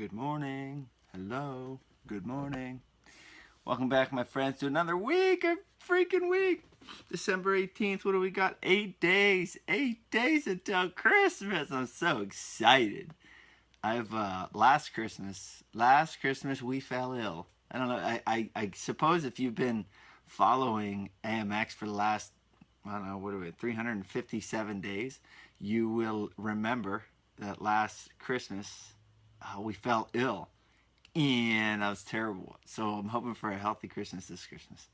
Good morning. Hello. Good morning. Welcome back, my friends, to another week, a freaking week. December 18th, what do we got? 8 days. 8 days until Christmas. I'm so excited. Last Christmas we fell ill. I don't know, I suppose if you've been following AMX for the last, I don't know, what are we, 357 days, you will remember that last Christmas we fell ill. And that was terrible. So I'm hoping for a healthy Christmas this Christmas.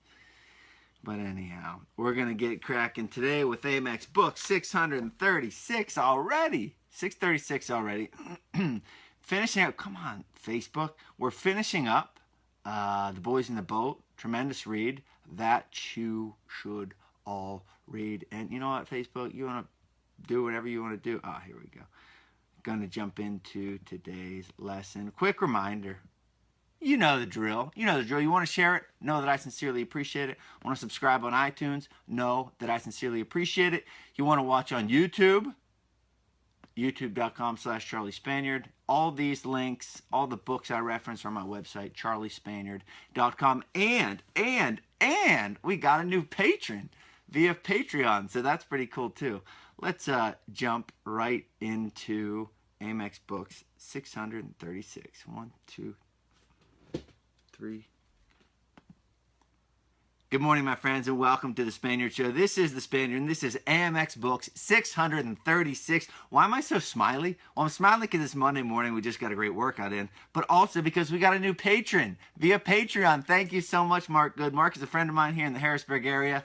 But anyhow, we're going to get cracking today with AMXbooks 636 already. 636 already. Finishing up, come on, Facebook. We're finishing up The Boys in the Boat. Tremendous read that you should all read. And you know what, Facebook? You want to do whatever you want to do. Oh, here we go. Going to jump into today's lesson. Quick reminder. You know the drill. You know the drill. You want to share it? Know that I sincerely appreciate it. Want to subscribe on iTunes? Know that I sincerely appreciate it. You want to watch on YouTube? YouTube.com/CharlieSpaniard. All these links, all the books I reference are on my website, CharlieSpaniard.com. And we got a new patron via Patreon, so that's pretty cool too. Let's jump right into AMXbooks 636. 1, 2, 3. Good morning, my friends, and welcome to the Spaniard Show. This is the Spaniard, and this is AMXbooks 636. Why am I so smiley? Well, I'm smiling because it's Monday morning. We just got a great workout in, but also because we got a new patron via Patreon. Thank you so much, Mark Good. Mark is a friend of mine here in the Harrisburg area.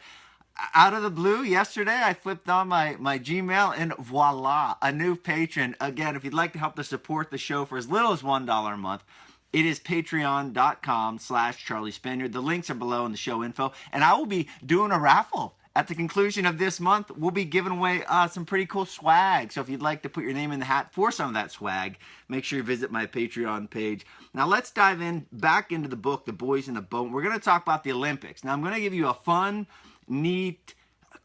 Out of the blue, yesterday, I flipped on my Gmail, and voila, a new patron. Again, if you'd like to help to support the show for as little as $1 a month, it is patreon.com/CharlieSpaniard. The links are below in the show info. And I will be doing a raffle at the conclusion of this month. We'll be giving away some pretty cool swag. So if you'd like to put your name in the hat for some of that swag, make sure you visit my Patreon page. Now let's dive back into the book, The Boys in the Boat. We're going to talk about the Olympics. Now I'm going to give you a fun, neat,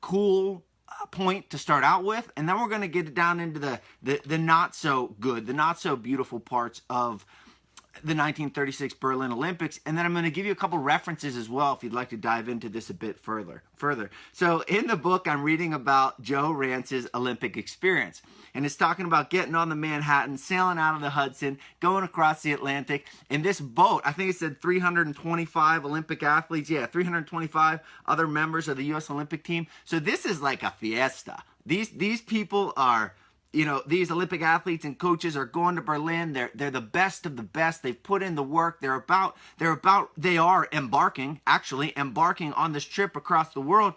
cool point to start out with, and then we're going to get down into the not so good, the not so beautiful parts of the 1936 Berlin Olympics, and then I'm going to give you a couple references as well if you'd like to dive into this a bit further. So in the book, I'm reading about Joe Rance's Olympic experience, and it's talking about getting on the Manhattan, sailing out of the Hudson, going across the Atlantic. In this boat, I think it said 325 Olympic athletes. Yeah, 325 other members of the U.S. Olympic team. So this is like a fiesta. These people are, you know, these Olympic athletes and coaches are going to Berlin. They're the best of the best. They've put in the work. They are embarking on this trip across the world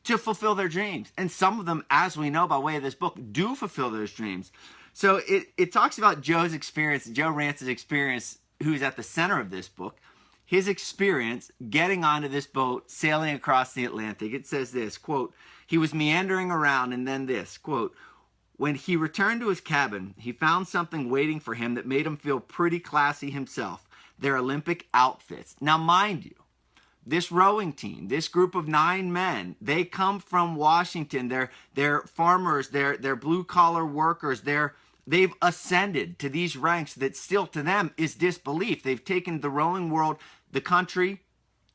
to fulfill their dreams. And some of them, as we know by way of this book, do fulfill those dreams. So it talks about Joe's experience, Joe Rance's experience, who's at the center of this book, his experience getting onto this boat, sailing across the Atlantic. It says this, quote, he was meandering around, and then this, quote, when he returned to his cabin, he found something waiting for him that made him feel pretty classy himself, their Olympic outfits. Now, mind you, this rowing team, this group of 9 men, they come from Washington. They're farmers, they're blue-collar workers. They've ascended to these ranks that still to them is disbelief. They've taken the rowing world, the country,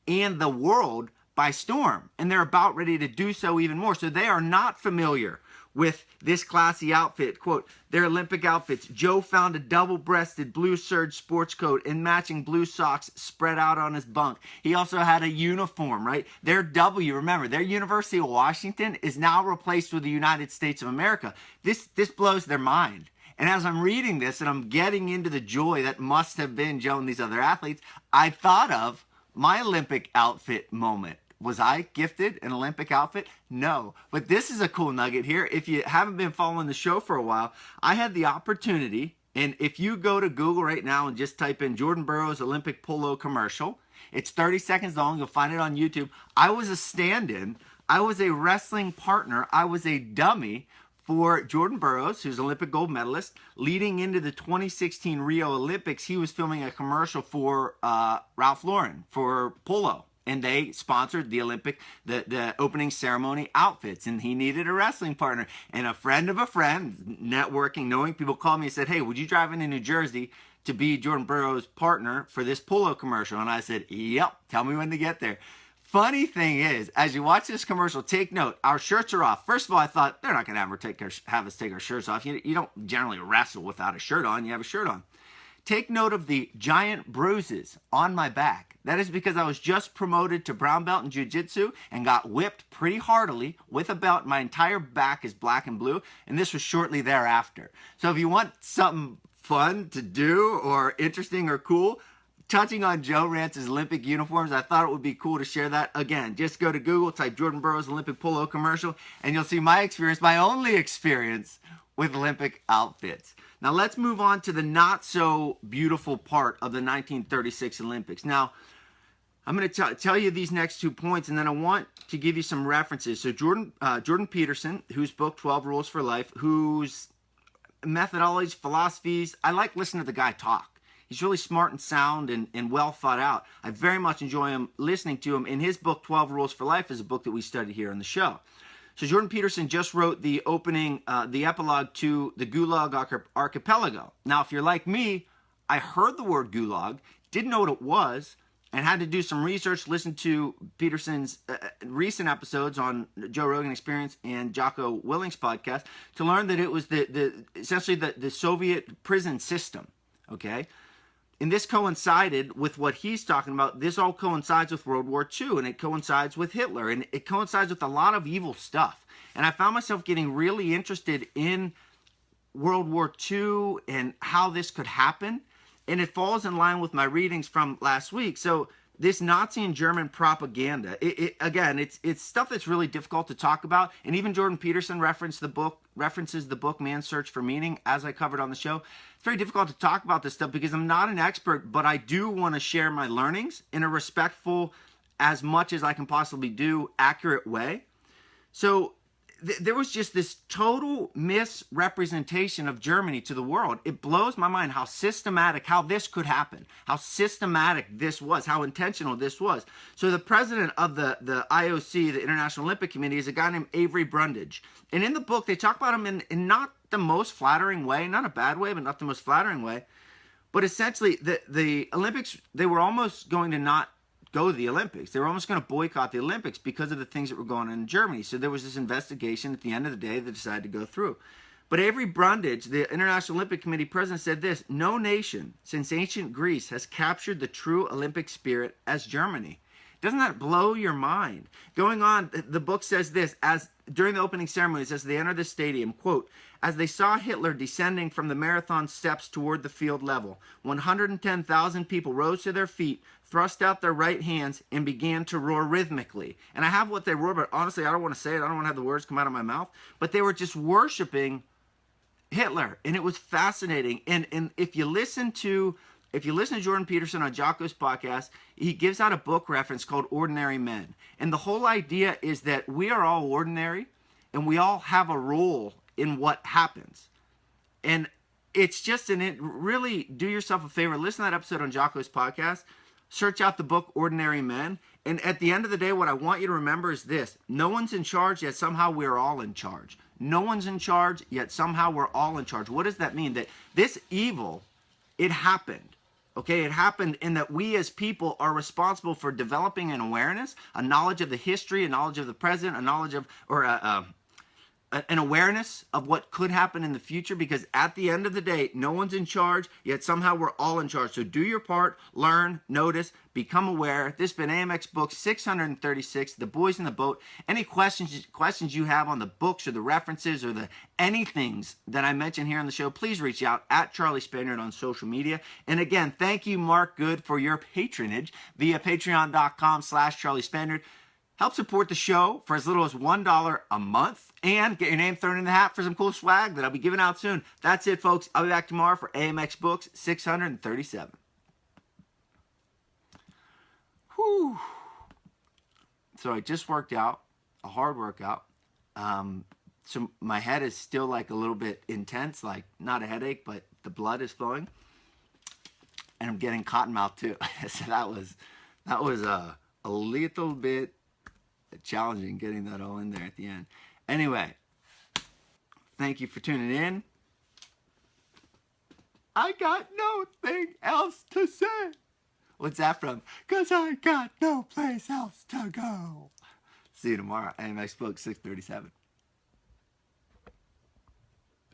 and the world by storm, and they're about ready to do so even more. So they are not familiar with this classy outfit. Quote, their Olympic outfits. Joe found a double-breasted blue serge sports coat and matching blue socks spread out on his bunk. He also had a uniform, right? Their remember, their University of Washington is now replaced with the United States of America. This blows their mind. And as I'm reading this and I'm getting into the joy that must have been Joe and these other athletes, I thought of my Olympic outfit moment. Was I gifted an Olympic outfit? No. But this is a cool nugget here. If you haven't been following the show for a while, I had the opportunity, and if you go to Google right now and just type in Jordan Burroughs Olympic Polo commercial, it's 30 seconds long. You'll find it on YouTube. I was a stand-in. I was a wrestling partner. I was a dummy for Jordan Burroughs, who's an Olympic gold medalist. Leading into the 2016 Rio Olympics, he was filming a commercial for Ralph Lauren for Polo. and they sponsored the the opening ceremony outfits, and he needed a wrestling partner. And a friend of a friend, networking, knowing people, called me and said, hey, would you drive into New Jersey to be Jordan Burroughs' partner for this polo commercial? And I said, yep, tell me when to get there. Funny thing is, as you watch this commercial, take note, our shirts are off. First of all, I thought, they're not going to have us take our shirts off. You don't generally wrestle without a shirt on. You have a shirt on. Take note of the giant bruises on my back. That is because I was just promoted to brown belt in jiu-jitsu and got whipped pretty heartily with a belt. My entire back is black and blue, and this was shortly thereafter. So if you want something fun to do or interesting or cool, touching on Joe Rance's Olympic uniforms, I thought it would be cool to share that. Again, just go to Google, type Jordan Burroughs Olympic polo commercial, and you'll see my experience, my only experience with Olympic outfits. Now let's move on to the not so beautiful part of the 1936 Olympics. Now, I'm going to tell you these next 2 points, and then I want to give you some references. So Jordan Peterson, whose book 12 Rules for Life, whose methodologies, philosophies, I like listening to the guy talk. He's really smart and sound and well thought out. I very much enjoy listening to him. And his book, 12 Rules for Life, is a book that we studied here on the show. So Jordan Peterson just wrote the epilogue to the Gulag Archipelago. Now, if you're like me, I heard the word Gulag, didn't know what it was, and had to do some research, listen to Peterson's recent episodes on Joe Rogan Experience and Jocko Willing's podcast to learn that it was essentially the Soviet prison system, okay? And this coincided with what he's talking about. This all coincides with World War II, and it coincides with Hitler, and it coincides with a lot of evil stuff. And I found myself getting really interested in World War II and how this could happen. And it falls in line with my readings from last week. So this Nazi and German propaganda, again, it's stuff that's really difficult to talk about. And even Jordan Peterson references the book Man's Search for Meaning, as I covered on the show. It's very difficult to talk about this stuff because I'm not an expert, but I do want to share my learnings in a respectful, as much as I can possibly do, accurate way. So there was just this total misrepresentation of Germany to the world. It blows my mind how systematic, how this could happen, how systematic this was, how intentional this was. So the president of the IOC, the International Olympic Committee, is a guy named Avery Brundage. And in the book, they talk about him in not the most flattering way, not a bad way, but not the most flattering way. But essentially, the Olympics, they were almost going to not go to the Olympics. They were almost going to boycott the Olympics because of the things that were going on in Germany. So there was this investigation at the end of the day that decided to go through. But Avery Brundage, the International Olympic Committee president, said this: no nation since ancient Greece has captured the true Olympic spirit as Germany. Doesn't that blow your mind? Going on, the book says this: as during the opening ceremonies, as they entered the stadium, quote, as they saw Hitler descending from the marathon steps toward the field level, 110,000 people rose to their feet, thrust out their right hands, and began to roar rhythmically. And I have what they roar, but honestly, I don't want to say it. I don't want to have the words come out of my mouth. But they were just worshiping Hitler, and it was fascinating. And if you listen to Jordan Peterson on Jocko's podcast, he gives out a book reference called Ordinary Men. And the whole idea is that we are all ordinary, and we all have a role in what happens. And it's just really do yourself a favor. Listen to that episode on Jocko's podcast. Search out the book Ordinary Men. And at the end of the day, what I want you to remember is this: no one's in charge, yet somehow we're all in charge. No one's in charge, yet somehow we're all in charge. What does that mean? That this evil, it happened. Okay, it happened in that we as people are responsible for developing an awareness, a knowledge of the history, a knowledge of the present, a knowledge of, or an awareness of what could happen in the future, because at the end of the day, no one's in charge, yet somehow we're all in charge. So do your part, learn, notice, become aware. This has been AMXbooks 636, The Boys in the Boat. Any questions you have on the books or the references or the anythings that I mentioned here on the show, please reach out at Charlie Spaniard on social media. And again, thank you, Mark Good, for your patronage via patreon.com/Charlie Spaniard. Help support the show for as little as $1 a month and get your name thrown in the hat for some cool swag that I'll be giving out soon. That's it, folks. I'll be back tomorrow for AMX Books 637. Whew. So I just worked out, a hard workout. So my head is still like a little bit intense, like not a headache, but the blood is flowing. And I'm getting cotton mouth too. So that was a a little bit challenging getting that all in there at the end. Anyway, thank you for tuning in. I got no thing else to say. What's that from? 'Cause I got no place else to go. See you tomorrow. AMXbooks 637.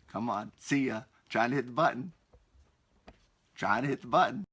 Come on. See ya. Trying to hit the button. Trying to hit the button.